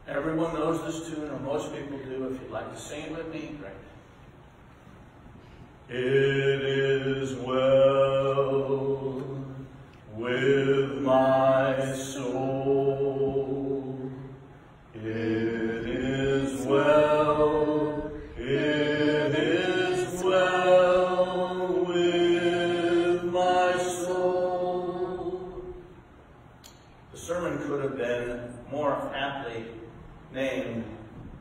Everyone knows this tune, or most people do. If you'd like to sing it with me, great. It is well with my soul. It is well. It is well with my soul. The sermon could have been more aptly named,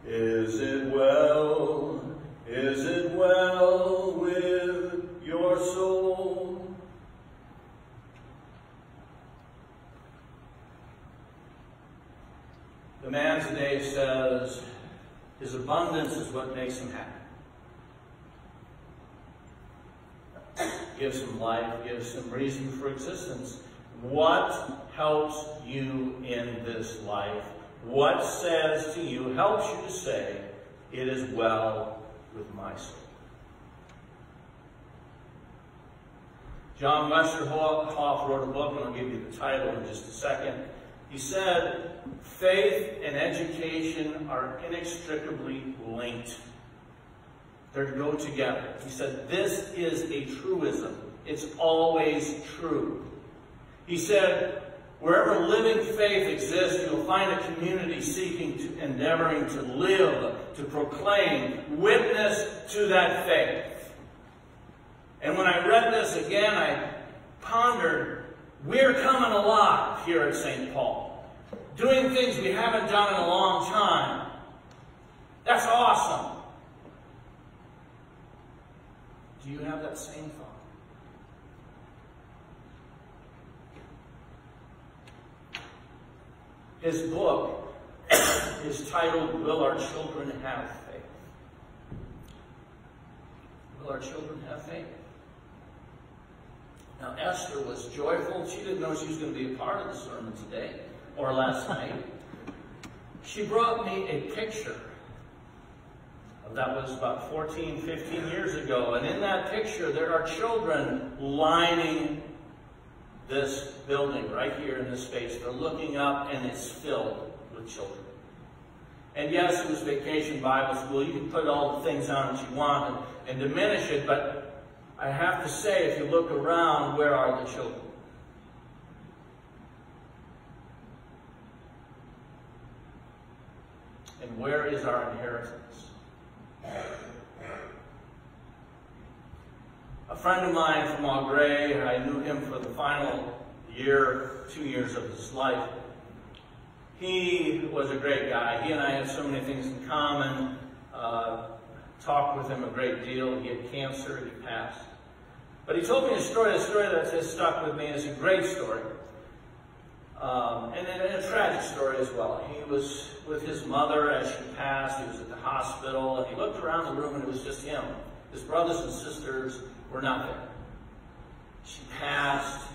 Is it well? Is it well with your soul? The man today says his abundance is what makes him happy. Gives him life, gives him reason for existence. What helps you in this life? What says to you, helps you to say, it is well with my soul? John Westerhoff wrote a book, and I'll give you the title in just a second. He said, faith and education are inextricably linked. They're to go together. He said, this is a truism. It's always true. He said, wherever living faith exists, you'll find a community seeking to, endeavoring to live, to proclaim, witness to that faith. And when I read this again, I pondered, we're coming alive here at St. Paul. Doing things we haven't done in a long time. That's awesome. Do you have that same thought? His book is titled, Will Our Children Have Faith? Will our children have faith? Now, Esther was joyful. She didn't know she was going to be a part of the sermon today or last night. She brought me a picture. That was about 14, 15 years ago. And in that picture, there are children lining this building right here in this space. They're looking up, and it's filled with children. And yes, it was Vacation Bible School. You can put all the things on that you want and diminish it, but I have to say, if you look around, where are the children? And where is our inheritance? A friend of mine from Augrey, I knew him for the final year, 2 years of his life. He was a great guy. He and I had so many things in common. Talked with him a great deal. He had cancer. He passed. But he told me a story that has stuck with me. It's a great story. And a tragic story as well. He was with his mother as she passed. He was at the hospital, and he looked around the room, and it was just him. His brothers and sisters were not there. She passed.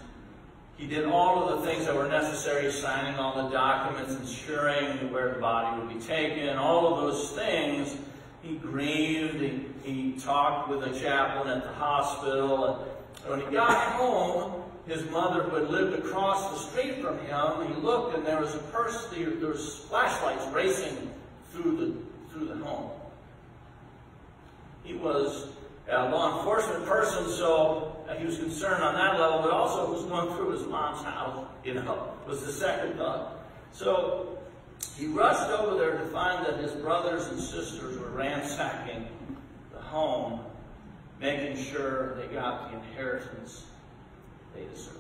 He did all of the things that were necessary, signing all the documents, ensuring where the body would be taken, all of those things. He grieved. He talked with a chaplain at the hospital. And when he got home, his mother, who had lived across the street from him, he looked, and there was there was flashlights racing through the home. He was a law enforcement person, so he was concerned on that level, but also was going through his mom's house, was the second thought. So he rushed over there to find that his brothers and sisters were ransacking the home, making sure they got the inheritance they deserved.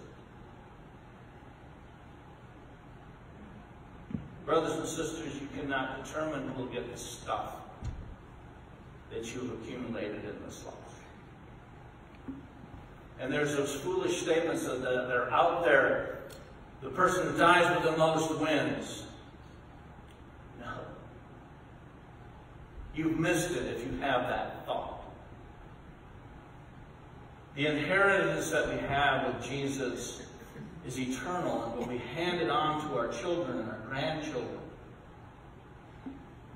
Brothers and sisters, you cannot determine who will get the stuff that you have accumulated in this life. And there's those foolish statements that are out there. The person who dies with the most wins. No. You've missed it if you have that thought. The inheritance that we have with Jesus is eternal and will be handed on to our children and our grandchildren,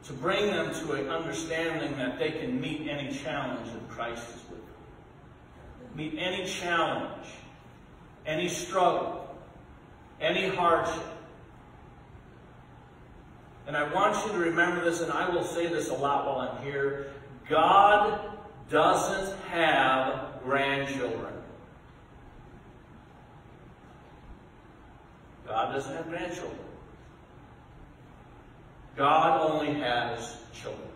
to bring them to an understanding that they can meet any challenge that Christ is with them. Meet any challenge, any struggle, any hardship. And I want you to remember this, and I will say this a lot while I'm here. God doesn't have grandchildren. God doesn't have grandchildren. God only has children.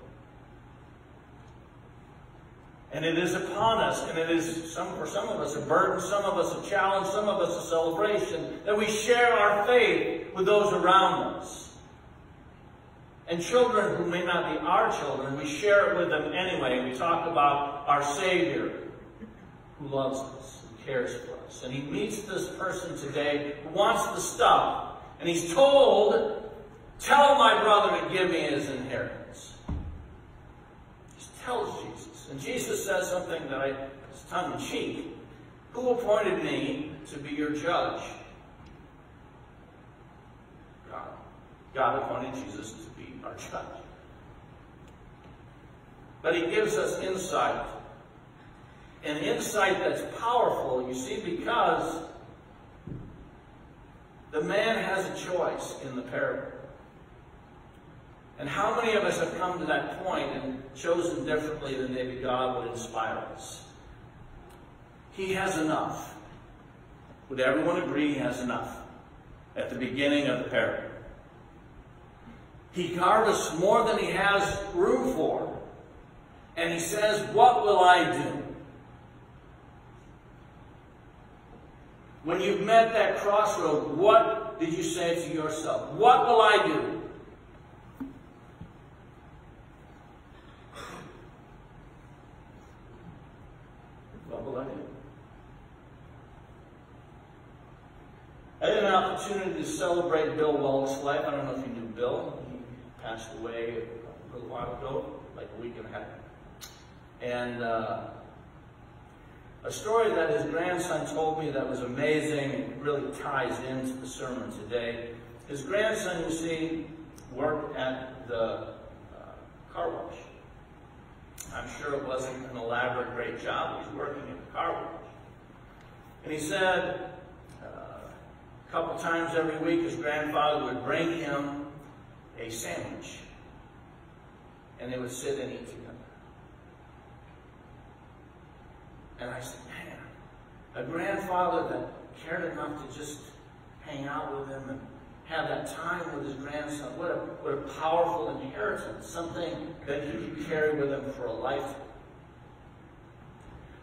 And it is upon us, and it is for some of us a burden, some of us a challenge, some of us a celebration, that we share our faith with those around us. And children who may not be our children, we share it with them anyway. We talk about our Savior who loves us and cares for us. And he meets this person today who wants the stuff. And he's told, tell my brother to give me his inheritance. Just tells Jesus. And Jesus says something that is tongue-in-cheek. Who appointed me to be your judge? God. God appointed Jesus to be our judge. But he gives us insight. An insight that's powerful, you see, because the man has a choice in the parable. And how many of us have come to that point and chosen differently than maybe God would inspire us? He has enough. Would everyone agree he has enough at the beginning of the parable? He harvests more than he has room for. And he says, what will I do? When you've met that crossroad, what did you say to yourself? What will I do? What will I do? I had an opportunity to celebrate Bill Wallach's life. I don't know if you knew Bill. He passed away a little while ago, like a week and a half. And a story that his grandson told me that was amazing and really ties into the sermon today. His grandson, you see, worked at the car wash. I'm sure it wasn't an elaborate, great job. He was working at the car wash. And he said a couple times every week his grandfather would bring him a sandwich. And they would sit and eat together. And I said, man, a grandfather that cared enough to just hang out with him and have that time with his grandson, what a powerful inheritance, something that he could carry with him for a lifetime.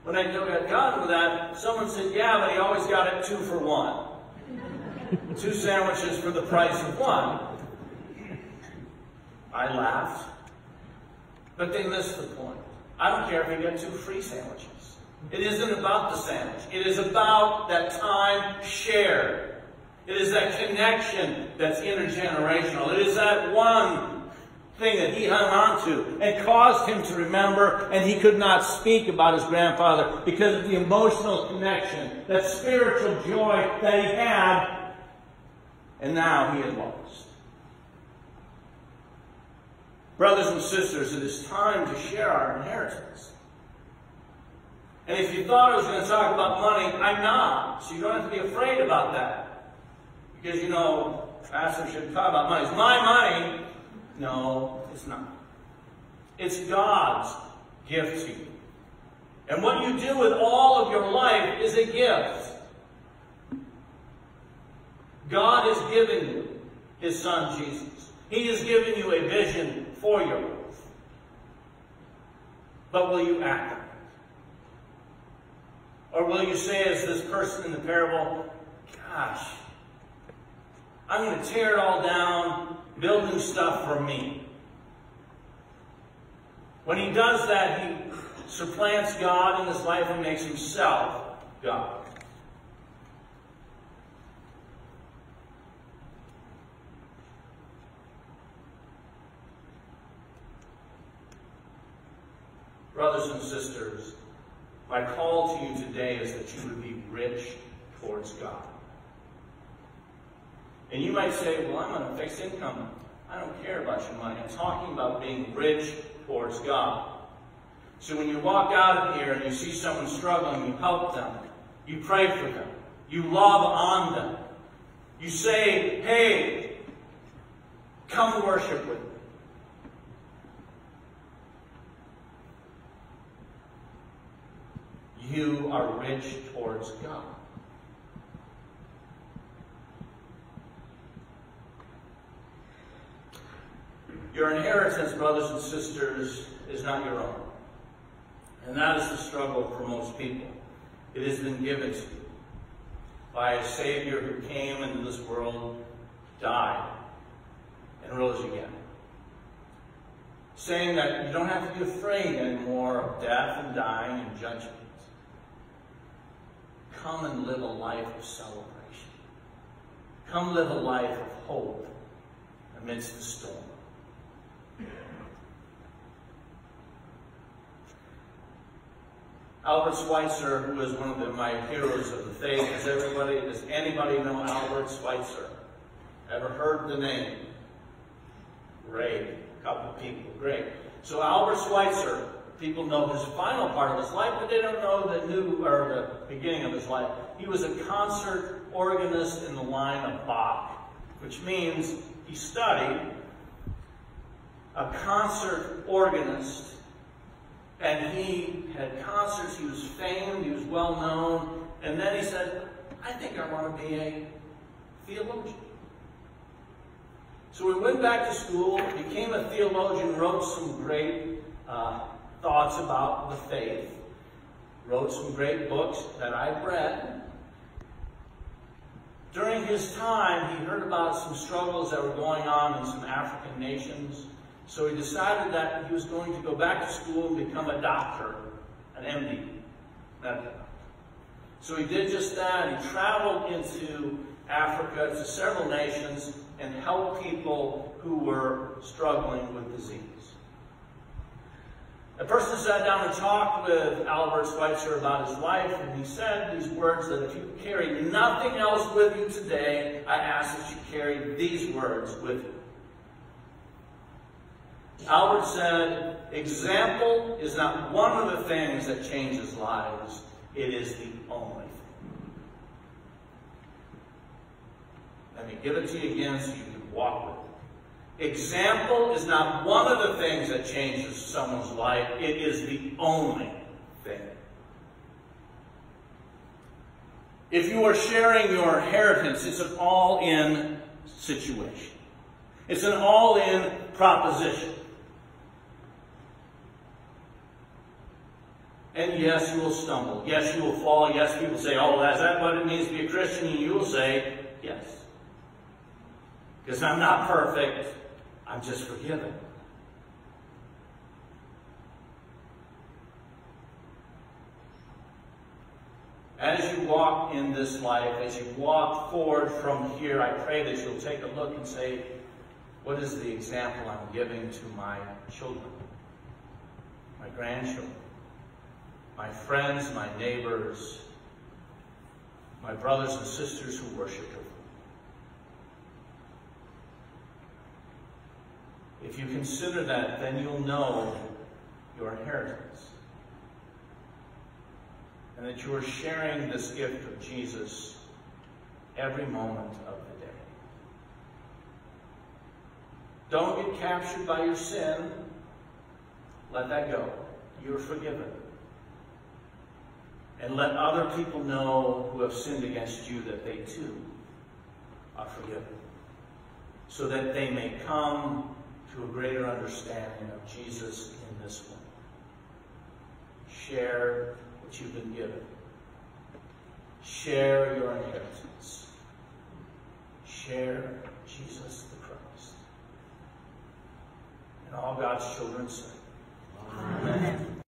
When I got done with that, someone said, yeah, but he always got it 2 for 1. 2 sandwiches for the price of 1. I laughed. But they missed the point. I don't care if you get 2 free sandwiches. It isn't about the sandwich. It is about that time shared. It is that connection that's intergenerational. It is that one thing that he hung on to and caused him to remember, and he could not speak about his grandfather because of the emotional connection, that spiritual joy that he had, and now he had lost. Brothers and sisters, it is time to share our inheritance. And if you thought I was going to talk about money, I'm not. So you don't have to be afraid about that. Because, you know, Pastor shouldn't talk about money. It's my money. No, it's not. It's God's gift to you. And what you do with all of your life is a gift. God has given you His Son, Jesus. He has given you a vision for your life. But will you act on it? Or will you say, as this person in the parable, gosh, I'm going to tear it all down, build new stuff for me. When he does that, he supplants God in his life and makes himself God. Brothers and sisters, my call to you today is that you would be rich towards God. And you might say, well, I'm on a fixed income. I don't care about your money. I'm talking about being rich towards God. So when you walk out of here and you see someone struggling, you help them. You pray for them. You love on them. You say, hey, Come worship with me. You are rich towards God. Your inheritance, brothers and sisters, is not your own. And that is the struggle for most people. It has been given to you by a Savior who came into this world, died, and rose again. Saying that you don't have to be afraid anymore of death and dying and judgment. Come and live a life of celebration. Come live a life of hope amidst the storm. Albert Schweitzer, who is one of my heroes of the faith, does anybody know Albert Schweitzer? Ever heard the name? Great. A couple of people. Great. So Albert Schweitzer, people know his final part of his life, but they don't know the beginning of his life. He was a concert organist in the line of Bach, which means he studied a concert organist, and he had concerts, he was famed, he was well known, and then he said, I think I want to be a theologian. So he went back to school, became a theologian, wrote some great thoughts about the faith, wrote some great books that I've read. During his time, he heard about some struggles that were going on in some African nations. So he decided that he was going to go back to school and become a doctor, an MD. So he did just that. He traveled into Africa to several nations and helped people who were struggling with disease. A person sat down and talked with Albert Schweitzer about his life, and he said these words that if you carry nothing else with you today, I ask that you carry these words with you. Albert said, example is not one of the things that changes lives. It is the only thing. Let me give it to you again so you can walk with it. Example is not one of the things that changes someone's life. It is the only thing. If you are sharing your inheritance, it's an all-in situation. It's an all-in proposition. And yes, you will stumble. Yes, you will fall. Yes, people say, oh, is that what it means to be a Christian? And you will say, yes. Because I'm not perfect. I'm just forgiven. As you walk in this life, as you walk forward from here, I pray that you'll take a look and say, what is the example I'm giving to my children, my grandchildren, my friends, my neighbors, my brothers and sisters who worship with me? If you consider that, then you'll know your inheritance. And that you are sharing this gift of Jesus every moment of the day. Don't get captured by your sin. Let that go. You're forgiven. And let other people know who have sinned against you that they too are forgiven. So that they may come to a greater understanding of Jesus in this way. Share what you've been given. Share your inheritance. Share Jesus the Christ. And all God's children say,